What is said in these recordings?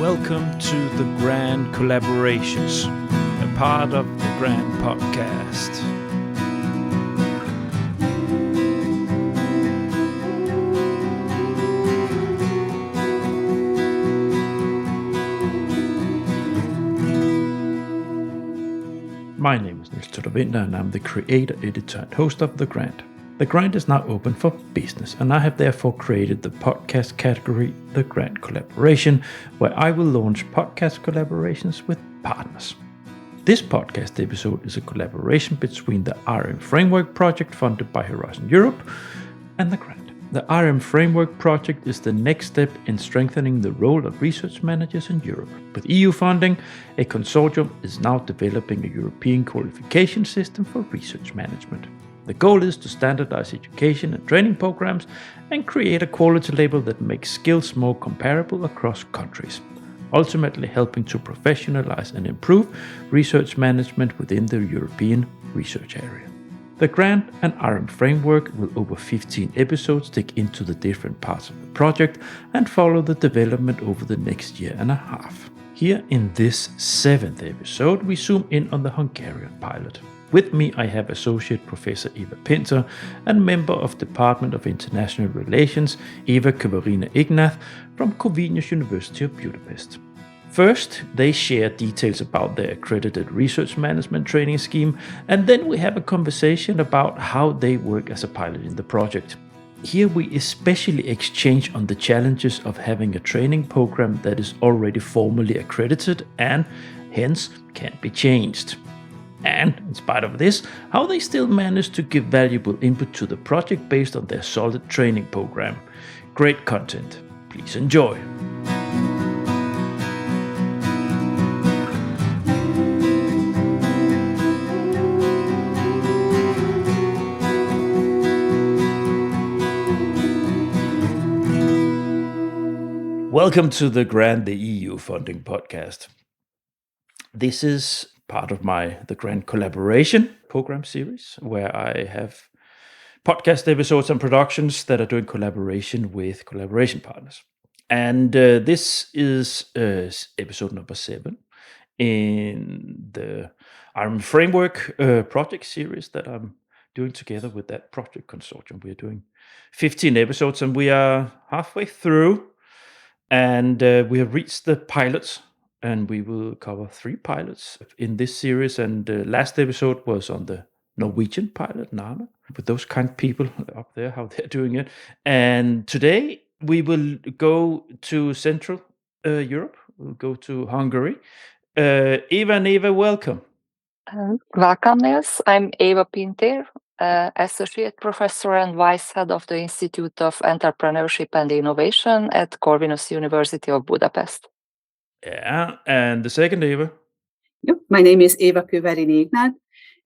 Welcome to the Grand Collaborations, a part of the Grand Podcast. My name is Éva Pinter and I'm the creator, editor and host of The Grand. The Grand is now open for business and I have therefore created the podcast category, The Grand Collaboration, where I will launch podcast collaborations with partners. This podcast episode is a collaboration between the RM Framework project funded by Horizon Europe and The Grand. The RM Framework project is the next step in strengthening the role of research managers in Europe. With EU funding, a consortium is now developing a European qualification system for research management. The goal is to standardize education and training programs and create a quality label that makes skills more comparable across countries, ultimately helping to professionalize and improve research management within the European research area. The Grand and RM Framework will over 15 episodes dig into the different parts of the project and follow the development over the next year and a half. Here in this 7th episode, we zoom in on the Hungarian pilot. With me I have Associate Professor Éva Pinter and Member of Department of International Relations Éva Kőváriné Ignáth from Corvinus University of Budapest. First, they share details about their accredited research management training scheme, and then we have a conversation about how they work as a pilot in the project. Here we especially exchange on the challenges of having a training program that is already formally accredited and hence can't be changed. And, in spite of this, how they still manage to give valuable input to the project based on their solid training program. Great content. Please enjoy. Welcome to the Grand, the EU funding podcast. This is part of the Grand Collaboration program series, where I have podcast episodes and productions that are doing collaboration with collaboration partners. And this is episode number 7 in the RM Framework project series that I'm doing together with that project consortium. We're doing 15 episodes and we are halfway through, and we have reached the pilots. And we will cover 3 pilots in this series. And the last episode was on the Norwegian pilot, Nana, with those kind of people up there, how they're doing it. And today we will go to Central Europe. We'll go to Hungary. Éva and Éva, welcome. Welcome, Niels. I'm Éva Pinter, Associate Professor and Vice Head of the Institute of Entrepreneurship and Innovation at Corvinus University of Budapest. Yeah, and the second Éva. Yep. My name is Éva Kőváriné Ignáth,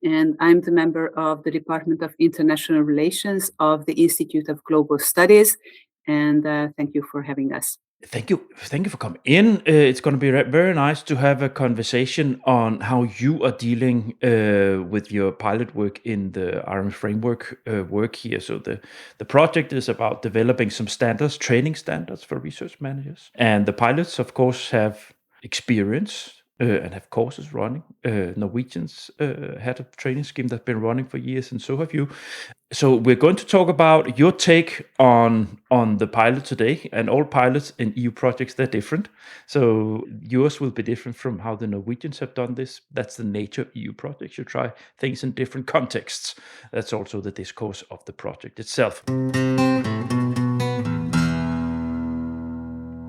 and I'm the member of the Department of International Relations of the Institute of Global Studies. And thank you for having us. Thank you for coming in. It's going to be very nice to have a conversation on how you are dealing with your pilot work in the RM Framework work here. So the project is about developing some standards, training standards for research managers. And the pilots, of course, have experience and have courses running. Norwegians had a training scheme that's been running for years, and so have you. So we're going to talk about your take on the pilot today, and all pilots in EU projects, they're different. So yours will be different from how the Norwegians have done this. That's the nature of EU projects. You try things in different contexts. That's also the discourse of the project itself.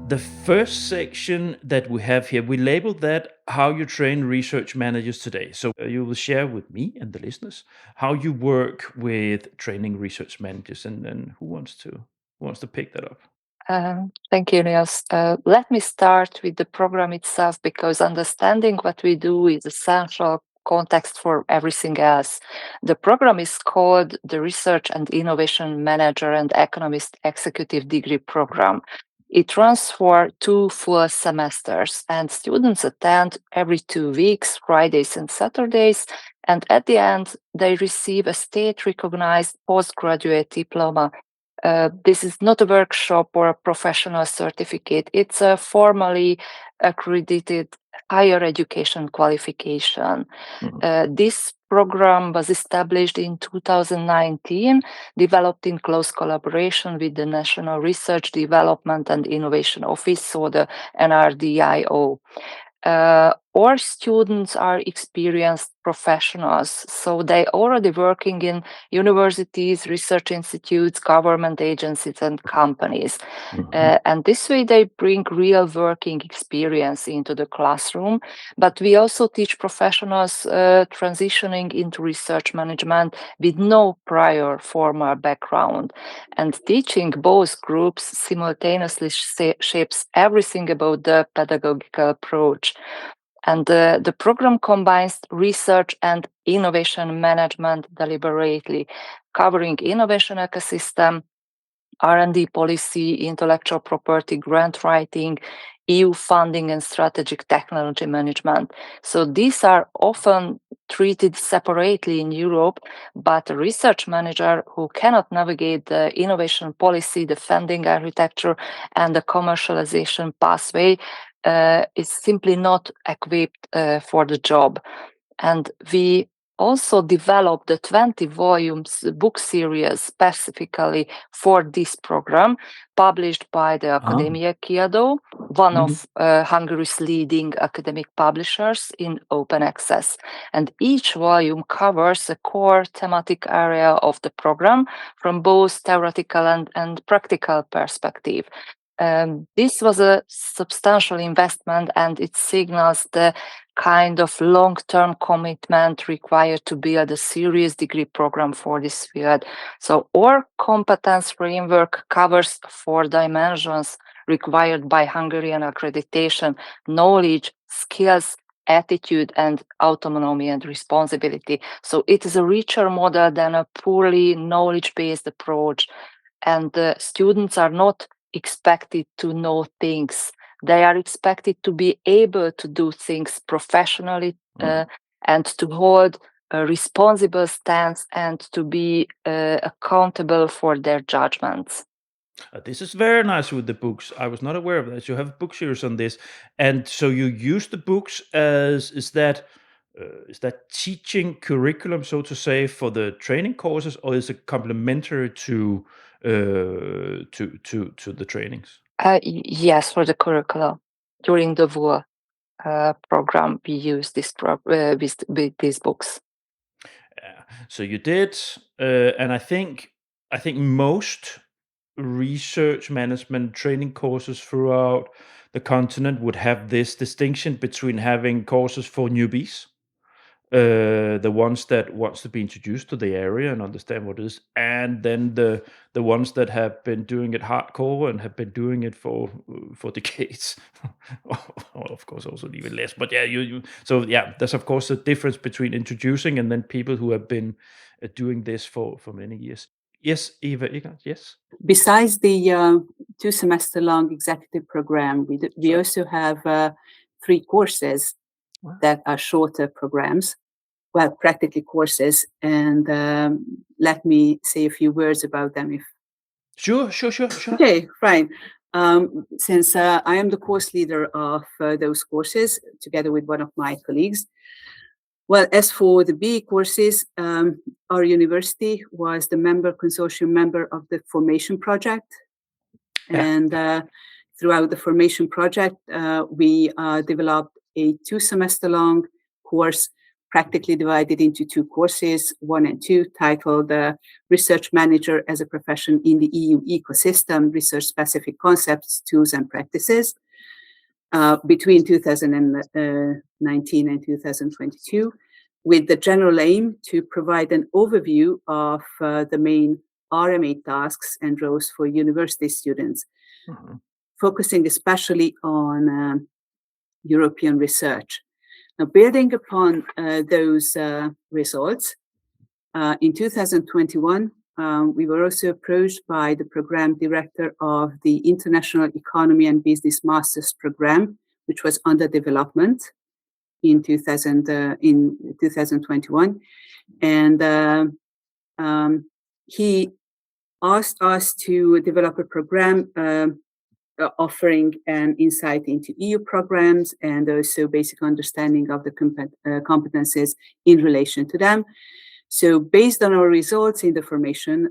The first section that we have here, we labeled that how you train research managers today. So you will share with me and the listeners how you work with training research managers, and who wants to pick that up? Thank you, Niels. Let me start with the program itself, because understanding what we do is essential context for everything else. The program is called the Research and Innovation Manager and Economist Executive Degree Program. It runs for 2 full semesters, and students attend every 2 weeks, Fridays and Saturdays, and at the end, they receive a state-recognized postgraduate diploma This is not a workshop or a professional certificate. It's a formally accredited higher education qualification. This program was established in 2019, developed in close collaboration with the National Research, Development and Innovation Office, so the NRDIO. Our students are experienced professionals, so they already working in universities, research institutes, government agencies, and companies. And this way they bring real working experience into the classroom. But we also teach professionals transitioning into research management with no prior formal background. And teaching both groups simultaneously shapes everything about the pedagogical approach. And the program combines research and innovation management deliberately, covering innovation ecosystem, R&D policy, intellectual property, grant writing, EU funding, and strategic technology management. So these are often treated separately in Europe, but a research manager who cannot navigate the innovation policy, the funding architecture, and the commercialization pathway is simply not equipped for the job. And we also developed the 20 volumes book series specifically for this program, published by the Academia Kiadó, one of Hungary's leading academic publishers in open access. And each volume covers a core thematic area of the program from both theoretical and practical perspective. This was a substantial investment, and it signals the kind of long-term commitment required to build a serious degree program for this field. So our competence framework covers 4 dimensions required by Hungarian accreditation: knowledge, skills, attitude, and autonomy and responsibility. So it is a richer model than a purely knowledge-based approach. And the students are not expected to know things. They are expected to be able to do things professionally and to hold a responsible stance and to be accountable for their judgments. This is very nice with the books. I was not aware of that. You have book series on this, and so you use the books as is that teaching curriculum, so to say, for the training courses, or is it complementary to the trainings? Yes, for the curriculum. During the VUA program, we use this with these books. So you did, and I think most research management training courses throughout the continent would have this distinction between having courses for newbies, the ones that wants to be introduced to the area and understand what it is, and then the ones that have been doing it hardcore and have been doing it for decades. Or of course also even less, but yeah, so yeah, there's of course a difference between introducing and then people who have been doing this for many years. Yes, Éva Ignáth, yes. Besides the 2-semester-long executive program, we also have 3 courses that are shorter programs, well, practically courses. And let me say a few words about them. Sure. Okay, fine. Since I am the course leader of those courses, together with one of my colleagues. Well, as for the BE courses, our university was the consortium member of the formation project. Yeah. And throughout the formation project, we developed a 2-semester-long course, practically divided into 2 courses, 1 and 2, titled Research Manager as a Profession in the EU Ecosystem, Research-Specific Concepts, Tools and Practices, between 2019 and 2022, with the general aim to provide an overview of the main RMA tasks and roles for university students, focusing especially on European research. Now, building upon those results, in 2021, we were also approached by the program director of the International Economy and Business Masters program, which was under development in 2021. And he asked us to develop a program offering an insight into EU programs and also basic understanding of the competences in relation to them. So based on our results in the formation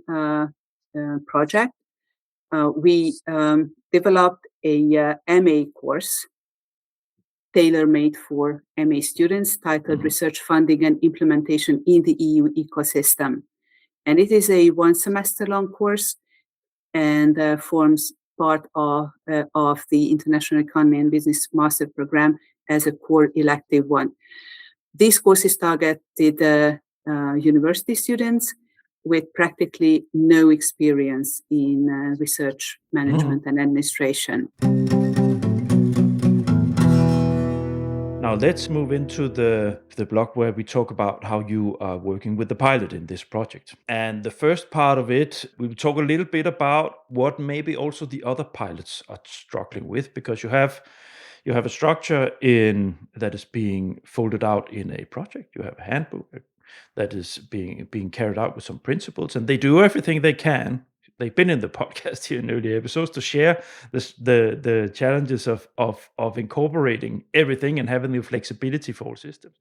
project, we developed a MA course tailor-made for MA students titled Research Funding and Implementation in the EU Ecosystem. And it is a 1 semester long course and forms part of the International Economy and Business Master Program as a core elective one. This course is targeted university students with practically no experience in research management and administration. Now let's move into the block where we talk about how you are working with the pilot in this project. And the first part of it, we will talk a little bit about what maybe also the other pilots are struggling with, because you have a structure that is being folded out in a project. You have a handbook that is being carried out with some principles, and they do everything they can. They've been in the podcast here in earlier episodes to share the challenges of incorporating everything and having the flexibility for all systems.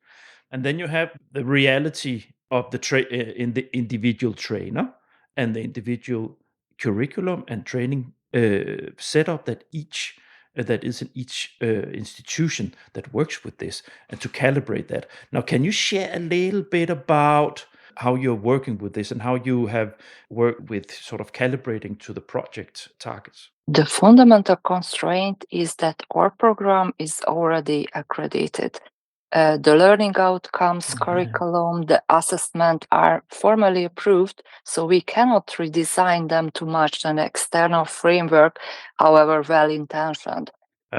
And then you have the reality of in the individual trainer and the individual curriculum and training setup that is in each institution that works with this, and to calibrate that. Now, can you share a little bit about how you're working with this and how you have worked with sort of calibrating to the project targets? The fundamental constraint is that our program is already accredited. The learning outcomes, curriculum, the assessment are formally approved, so we cannot redesign them to match an external framework, however well-intentioned.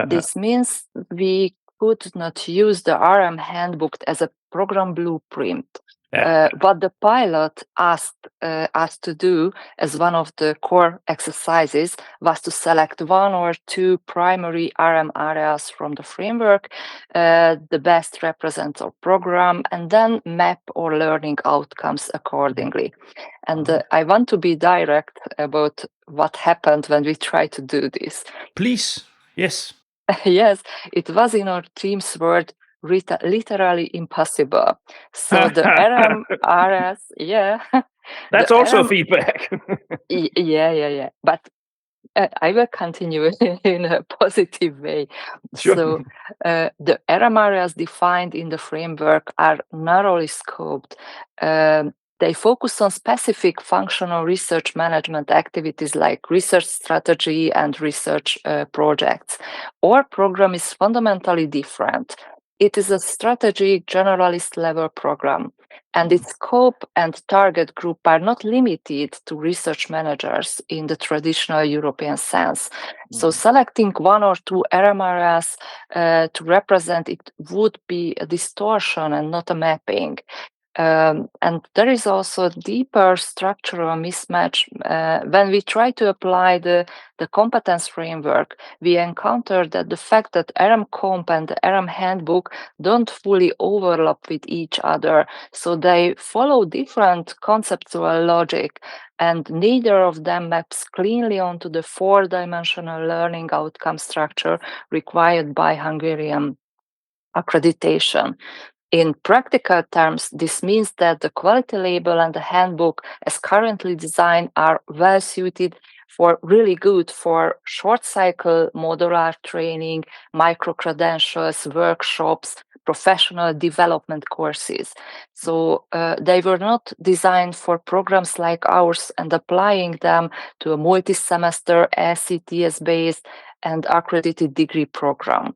This means we could not use the RM handbook as a program blueprint. What the pilot asked us to do as one of the core exercises was to select 1 or 2 primary RM areas from the framework, the best represents our program, and then map our learning outcomes accordingly. And I want to be direct about what happened when we tried to do this. Please, yes. Yes, it was, in our team's word, literally impossible. So the RM areas, That's also feedback. yeah. But I will continue in a positive way. Sure. So the RM areas defined in the framework are narrowly scoped. They focus on specific functional research management activities like research strategy and research projects. Our program is fundamentally different. It is a strategic generalist level program, and its scope and target group are not limited to research managers in the traditional European sense. So selecting 1 or 2 RM areas to represent it would be a distortion and not a mapping. And there is also a deeper structural mismatch. When we try to apply the competence framework, we encounter that the fact that RM Comp and the RM Handbook don't fully overlap with each other. So they follow different conceptual logic, and neither of them maps cleanly onto the 4-dimensional learning outcome structure required by Hungarian accreditation. In practical terms, this means that the quality label and the handbook as currently designed are well suited really good for short cycle modular training, microcredentials, workshops, professional development courses. So they were not designed for programs like ours, and applying them to a multi-semester ECTS-based and accredited degree program.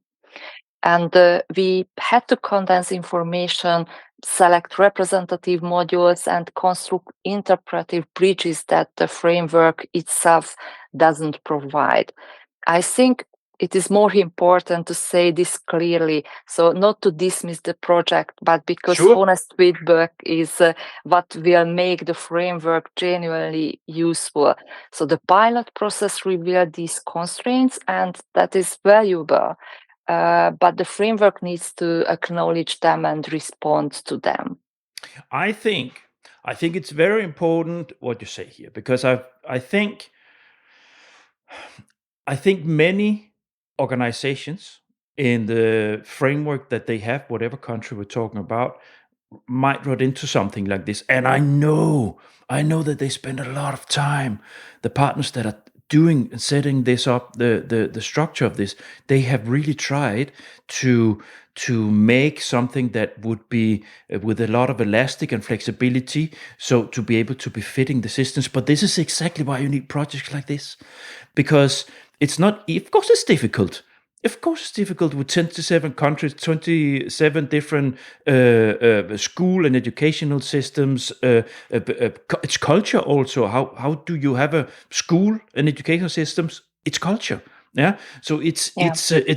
And we had to condense information, select representative modules, and construct interpretive bridges that the framework itself doesn't provide. I think it is more important to say this clearly, so not to dismiss the project, but because honest feedback is what will make the framework genuinely useful. So the pilot process revealed these constraints, and that is valuable. But the framework needs to acknowledge them and respond to them. I think it's very important what you say here, because I think many organizations in the framework that they have, whatever country we're talking about, might run into something like this. And I know that they spend a lot of time. The partners that are doing and setting this up, the structure of this, they have really tried to make something that would be with a lot of elastic and flexibility, so to be able to be fitting the systems. But this is exactly why you need projects like this, because it's not. Of course, it's difficult. Of course, it's difficult with 27 countries, 27 different school and educational systems. It's culture also. How do you have a school and educational systems? It's culture. Yeah. So it's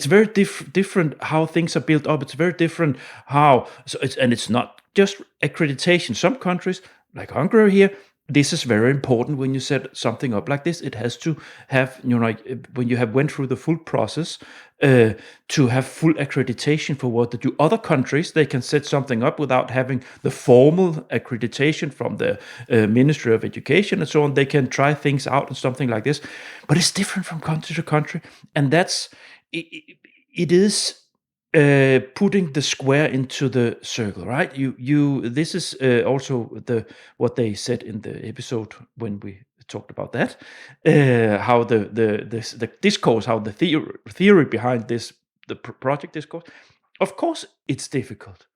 very different how things are built up. It's very different how. So it's not just accreditation. Some countries like Hungary here, this is very important when you set something up like this. It has to have, like when you have went through the full process, to have full accreditation for what they do. Other countries, they can set something up without having the formal accreditation from the Ministry of Education and so on. They can try things out and something like this, but it's different from country to country, and it is putting the square into the circle, right? This is also what they said in the episode when we talked about that, how the discourse, how the theory behind this, the project discourse. Of course, it's difficult.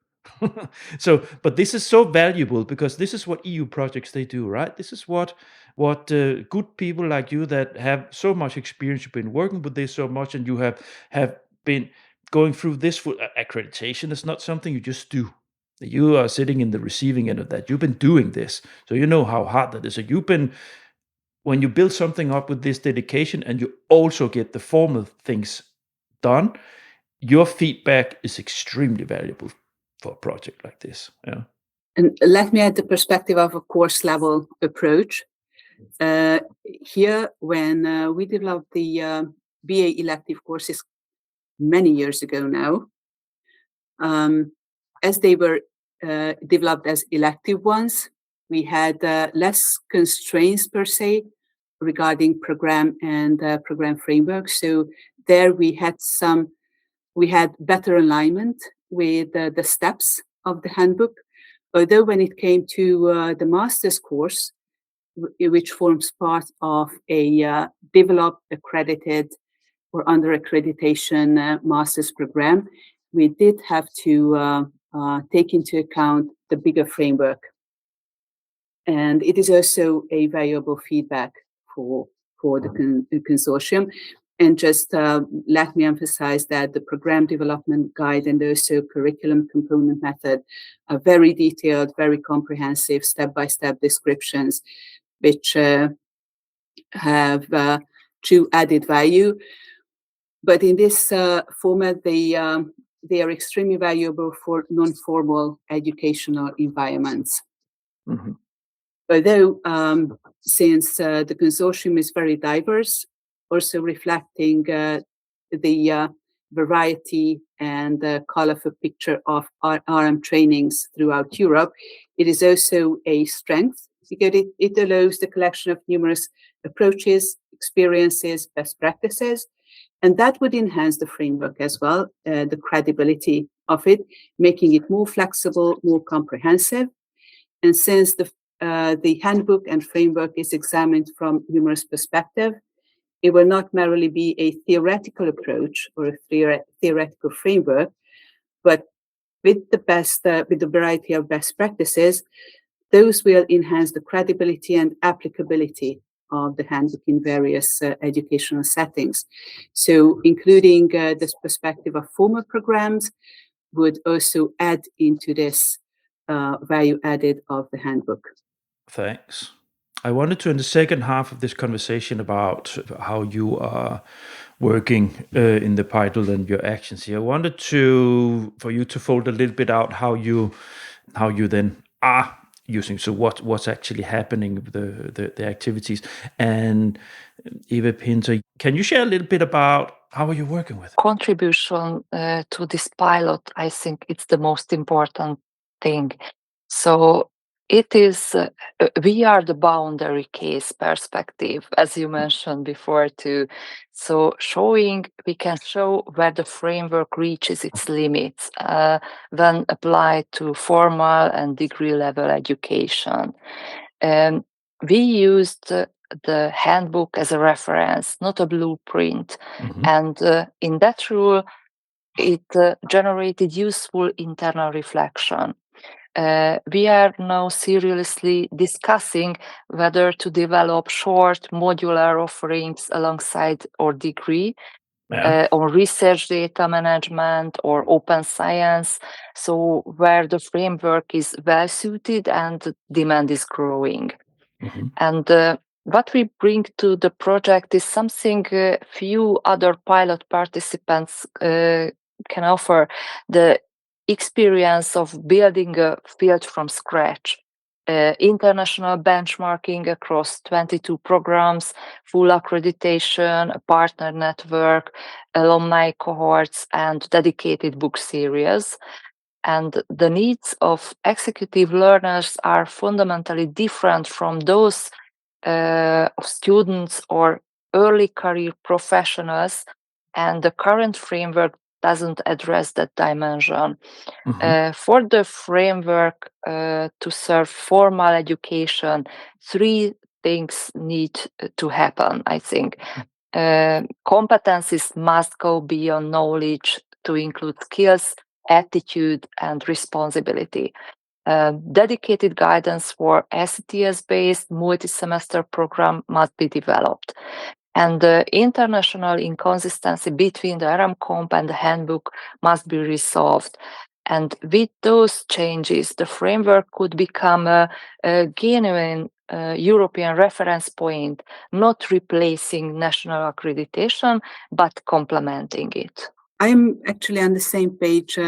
So, but this is so valuable because this is what EU projects they do, right? This is what good people like you that have so much experience, you've been working with this so much, and you have been going through this full accreditation. Is not something you just do. You are sitting in the receiving end of that. You've been doing this, so you know how hard that is. So you've been, when you build something up with this dedication and you also get the formal things done, your feedback is extremely valuable for a project like this. Yeah. And let me add the perspective of a course level approach. Here, when we developed the BA elective courses many years ago now, as they were developed as elective ones, we had less constraints per se regarding program and program framework. So there we had better alignment with the steps of the handbook. Although when it came to the master's course, which forms part of a developed, accredited, or under accreditation master's program, we did have to take into account the bigger framework. And it is also a valuable feedback for the consortium. And just let me emphasize that the program development guide and also curriculum component method are very detailed, very comprehensive, step-by-step descriptions, which have true added value. But in this format, they are extremely valuable for non-formal educational environments. Mm-hmm. Although, since the consortium is very diverse, also reflecting the variety and colorful picture of RM trainings throughout Europe, it is also a strength because it allows the collection of numerous approaches, experiences, best practices, and that would enhance the framework as well, the credibility of it, making it more flexible, more comprehensive. And since the handbook and framework is examined from numerous perspectives, it will not merely be a theoretical approach or a theoretical framework, but with the variety of best practices, those will enhance the credibility and applicability of the handbook in various educational settings. So including this perspective of formal programs would also add into this value added of the handbook. Thanks. I wanted to, in the second half of this conversation, about how you are working in the Untitled and your actions here, I wanted for you to fold a little bit out how you then are using. So what's actually happening with the activities. And Éva Pinter, can you share a little bit about how are you working with it? Contribution to this pilot, I think it's the most important thing. So It is, we are the boundary case perspective, as you mentioned before too. So we can show where the framework reaches its limits when applied to formal and degree level education. We used the handbook as a reference, not a blueprint. Mhm. And in that rule, it generated useful internal reflection. We are now seriously discussing whether to develop short modular offerings alongside our degree Yeah. on research data management or open science, so where the framework is well suited and demand is growing. Mhm. And what we bring to the project is something few other pilot participants can offer: the experience of building a field from scratch, international benchmarking across 22 programs, full accreditation, a partner network, alumni cohorts, and dedicated book series. And the needs of executive learners are fundamentally different from those of students or early career professionals, and the current framework doesn't address that dimension. Mhm. For the framework to serve formal education, three things need to happen, I think. Competencies must go beyond knowledge to include skills, attitude, and responsibility. Dedicated guidance for ECTS-based multi-semester program must be developed. And the international inconsistency between the RM comp and the handbook must be resolved. And with those changes, the framework could become a genuine European reference point, not replacing national accreditation, but complementing it. I'm actually on the same page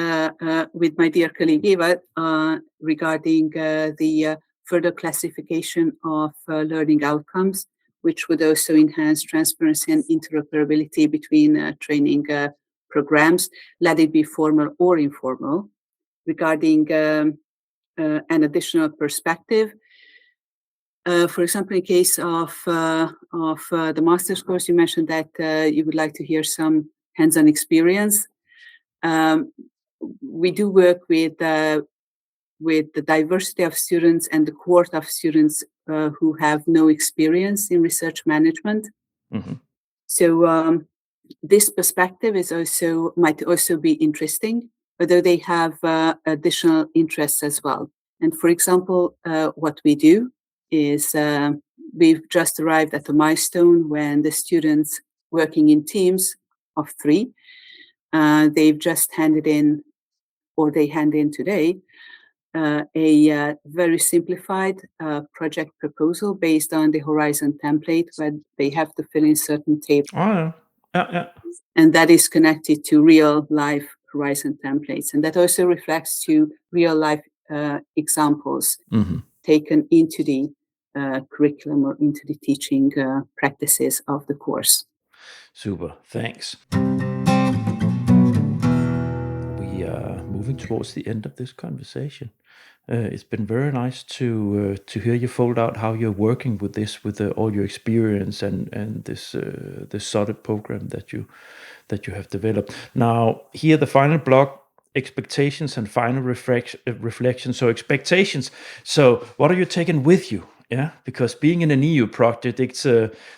with my dear colleague Éva regarding the further classification of learning outcomes, which would also enhance transparency and interoperability between training programs, let it be formal or informal. Regarding an additional perspective, for example, in case of the master's course, you mentioned that you would like to hear some hands-on experience. We do work with the diversity of students and the cohort of students who have no experience in research management. Mhm. So this perspective might also be interesting, although they have additional interests as well. And for example, what we do is we've just arrived at a milestone when the students working in teams of 3, they've just handed in, or they hand in today, a very simplified project proposal based on the Horizon template, where they have to fill in certain tables. Oh, yeah. Yeah, yeah. And that is connected to real life Horizon templates. And that also reflects to real life examples Mhm. taken into the curriculum or into the teaching practices of the course. Super. Thanks. We are moving towards the end of this conversation. It's been very nice to hear you fold out how you're working with this, with all your experience and this solid program that you have developed. Now, here the final block: expectations and final reflection. So expectations. So what are you taking with you? Yeah, because being in an EU project, it's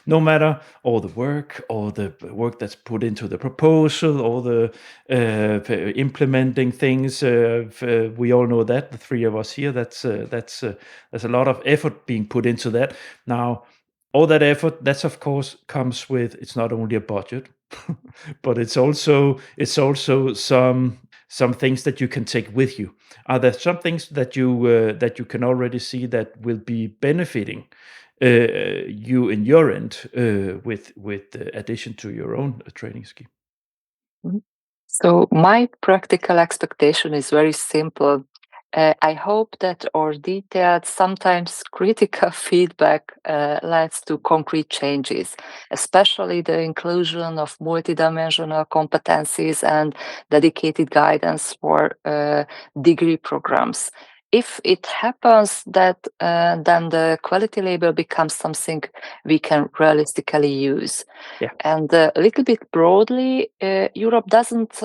no matter all the work that's put into the proposal, all the implementing things. We all know that, the three of us here. That's there's a lot of effort being put into that. Now, all that effort, that's of course comes with. It's not only a budget, but it's also some things that you can take with you. Are there some things that you can already see that will be benefiting you in your end with addition to your own training scheme? Mhm. So my practical expectation is very simple. I hope that our detailed, sometimes critical feedback leads to concrete changes, especially the inclusion of multidimensional competencies and dedicated guidance for degree programs. If it happens that then the quality label becomes something we can realistically use. Yeah. And a little bit broadly, Europe doesn't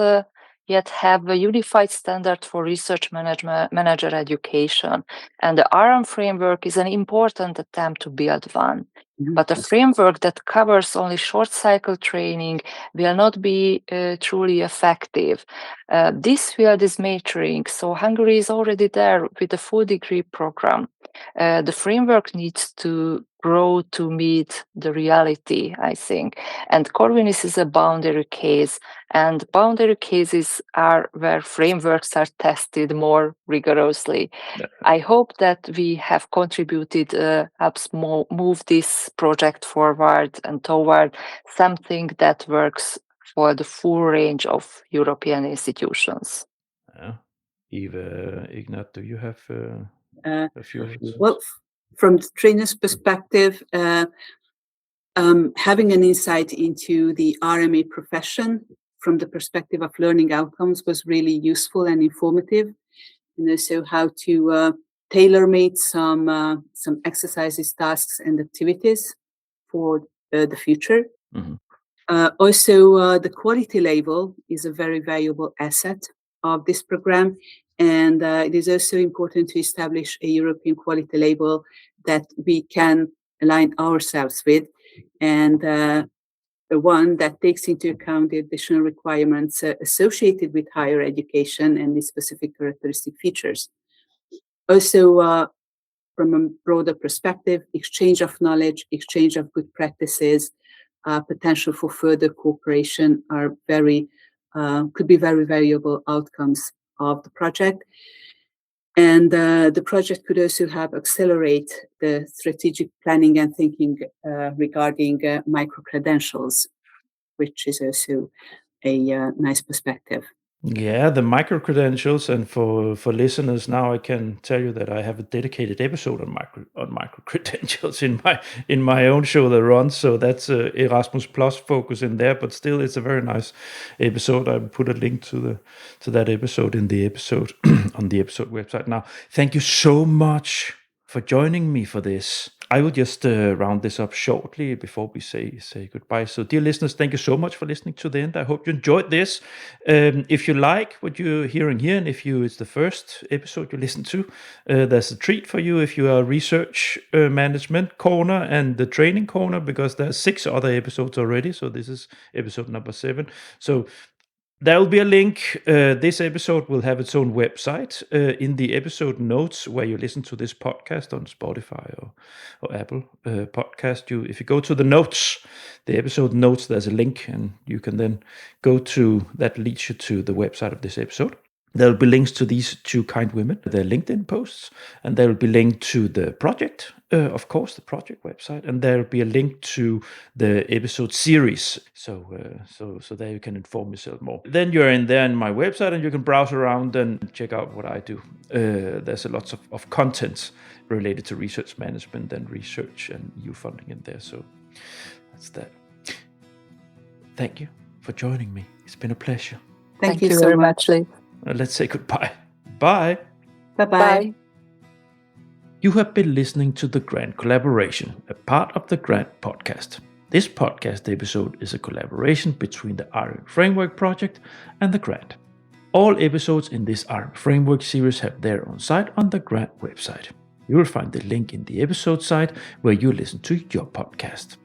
yet have a unified standard for research manager education. And the RM framework is an important attempt to build one. But a framework that covers only short cycle training will not be truly effective. This field is maturing, so Hungary is already there with a full degree program. The framework needs to grow to meet the reality, I think. And Corvinus is a boundary case, and boundary cases are where frameworks are tested more rigorously. I hope that we have contributed, helps move this project forward and toward something that works for the full range of European institutions. Éva, Ignáth, do you have a few words? Well, from the trainer's perspective, having an insight into the RMA profession from the perspective of learning outcomes was really useful and informative. And also how to tailor-made some exercises, tasks, and activities for the future. Also, the quality label is a very valuable asset of this program. And it is also important to establish a European quality label that we can align ourselves with, and one that takes into account the additional requirements associated with higher education and the specific characteristic features. Also, from a broader perspective, exchange of knowledge, exchange of good practices, potential for further cooperation are could be very valuable outcomes of the project. And the project could also help accelerate the strategic planning and thinking regarding microcredentials, which is also a nice perspective. Yeah, the microcredentials, and for listeners now, I can tell you that I have a dedicated episode on microcredentials in my own show that runs. So that's Erasmus Plus focus in there, but still, it's a very nice episode. I will put a link to that episode in the episode on the episode website. Now, thank you so much for joining me for this. I will just round this up shortly before we say goodbye. So, dear listeners, thank you so much for listening to the end. I hope you enjoyed this. If you like what you're hearing here, and if it's the first episode you listen to, there's a treat for you if you are research management corner and the training corner, because there's 6 other episodes already. So this is episode number 7. So there will be a link. This episode will have its own website in the episode notes where you listen to this podcast on Spotify or Apple podcast. If you go to the notes, the episode notes, there's a link, and you can then go to that leads you to the website of this episode. There will be links to these 2 kind women, their LinkedIn posts, and there will be linked to the project, of course, the project website, and there will be a link to the episode series. So there you can inform yourself more. Then you're in my website, and you can browse around and check out what I do. There's a lot of content related to research management and research and EU funding in there. So that's that. Thank you for joining me. It's been a pleasure. Thank you so very much, Lee. Let's say goodbye. Bye. Bye-bye. You have been listening to The Grant Collaboration, a part of the Grant podcast. This podcast episode is a collaboration between the RM Framework project and the Grant. All episodes in this RM Framework series have their own site on the Grant website. You will find the link in the episode site where you listen to your podcast.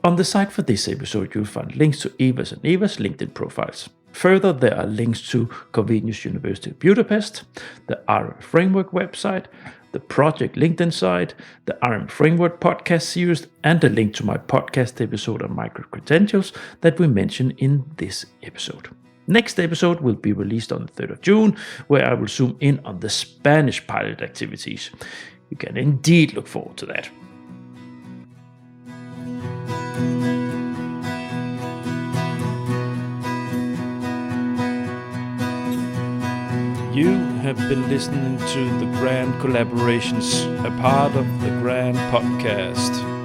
On the site for this episode, you'll find links to Éva's and Éva's LinkedIn profiles. Further, there are links to Corvinus University of Budapest, the RM Framework website, the project LinkedIn site, the RM Framework podcast series, and a link to my podcast episode on microcredentials that we mentioned in this episode. Next episode will be released on the 3rd of June, where I will zoom in on the Spanish pilot activities. You can indeed look forward to that. You have been listening to the Grant Collaborations, a part of the Grant podcast.